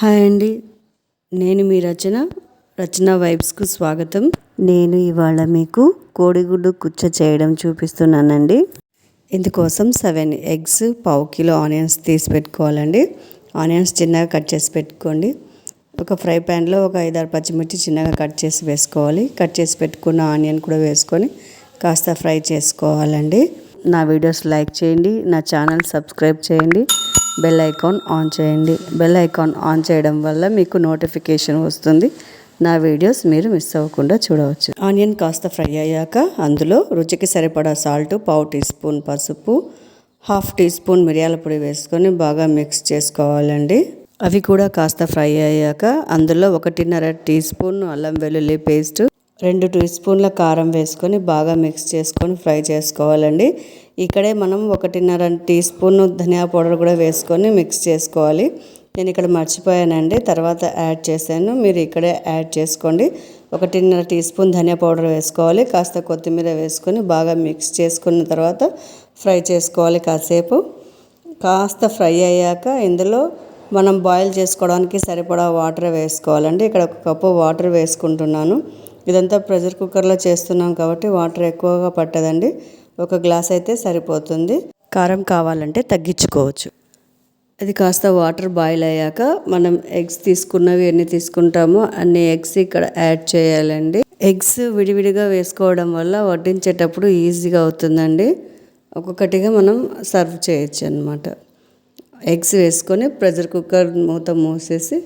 Hi అండి, నేను మీ రచన వైబ్స్కు స్వాగతం. నేను ఇవాళ మీకు కోడిగుడ్డు కుచ్చ చేయడం చూపిస్తున్నానండి. ఇందుకోసం 7 ఎగ్స్, పావు కిలో ఆనియన్స్ తీసి పెట్టుకోవాలండి. ఆనియన్స్ చిన్నగా కట్ చేసి పెట్టుకోండి. ఒక ఫ్రై ప్యాన్లో ఒక 5-6 పచ్చిమిర్చి చిన్నగా కట్ చేసి వేసుకోవాలి. కట్ చేసి పెట్టుకున్న ఆనియన్ కూడా వేసుకొని కాస్త ఫ్రై చేసుకోవాలండి. నా వీడియోస్ లైక్ చేయండి, నా ఛానల్ సబ్స్క్రైబ్ చేయండి, బెల్ ఐకాన్ ఆన్ చేయండి. బెల్ ఐకాన్ ఆన్ చేయడం వల్ల మీకు నోటిఫికేషన్ వస్తుంది. నా వీడియోస్ మీరు మిస్ అవ్వకుండా చూడవచ్చు. ఆనియన్ కాస్త ఫ్రై అయ్యాక అందులో రుచికి సరిపడా సాల్ట్, పావు టీ స్పూన్ పసుపు, హాఫ్ టీ స్పూన్ మిరియాల పొడి వేసుకొని బాగా మిక్స్ చేసుకోవాలండి. అవి కూడా కాస్త ఫ్రై అయ్యాక అందులో 1.5 టీ స్పూన్ అల్లం వెల్లుల్లి పేస్ట్, 2 టీ స్పూన్ల కారం వేసుకొని బాగా మిక్స్ చేసుకొని ఫ్రై చేసుకోవాలండి. ఇక్కడే మనం 1.5 టీ స్పూన్ ధనియా పౌడర్ కూడా వేసుకొని మిక్స్ చేసుకోవాలి. నేను ఇక్కడ మర్చిపోయానండి, తర్వాత యాడ్ చేశాను, మీరు ఇక్కడే యాడ్ చేసుకోండి. 1.5 టీ స్పూన్ ధనియా పౌడర్ వేసుకోవాలి. కాస్త కొత్తిమీర వేసుకొని బాగా మిక్స్ చేసుకున్న తర్వాత ఫ్రై చేసుకోవాలి కాసేపు. కాస్త ఫ్రై అయ్యాక ఇందులో మనం బాయిల్ చేసుకోవడానికి సరిపడా వాటర్ వేసుకోవాలండి. ఇక్కడ 1 కప్పు వాటర్ వేసుకుంటున్నాను. ఇదంతా ప్రెషర్ కుక్కర్లో చేస్తున్నాం కాబట్టి వాటర్ ఎక్కువగా పట్టదండి. 1 గ్లాస్ అయితే సరిపోతుంది. కారం కావాలంటే తగ్గించుకోవచ్చు. అది కాస్త వాటర్ బాయిల్ అయ్యాక మనం ఎగ్స్ తీసుకున్నవి ఎన్ని తీసుకుంటామో అన్ని ఎగ్స్ ఇక్కడ యాడ్ చేయాలండి. ఎగ్స్ విడివిడిగా వేసుకోవడం వల్ల వడ్డించేటప్పుడు ఈజీగా అవుతుందండి. ఒక్కొక్కటిగా మనం సర్వ్ చేయొచ్చు అన్నమాట. ఎగ్స్ వేసుకొని ప్రెషర్ కుక్కర్ మూత మూసేసి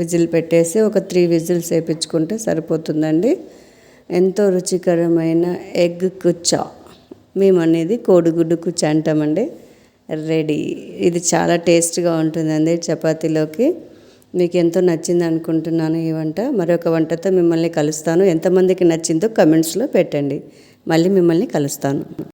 విజిల్ పెట్టేసి ఒక 3 విజిల్స్ వేయించుకుంటే సరిపోతుందండి. ఎంతో రుచికరమైన ఎగ్ కుచ్చా, మేము అనేది కోడిగుడ్డు కుచ్చా అంటామండి, రెడీ. ఇది చాలా టేస్ట్గా ఉంటుందండి చపాతీలోకి. మీకు ఎంతో నచ్చింది అనుకుంటున్నాను ఈ వంట. మరొక వంటతో మిమ్మల్ని కలుస్తాను. ఎంతమందికి నచ్చిందో కమెంట్స్లో పెట్టండి. మళ్ళీ మిమ్మల్ని కలుస్తాను.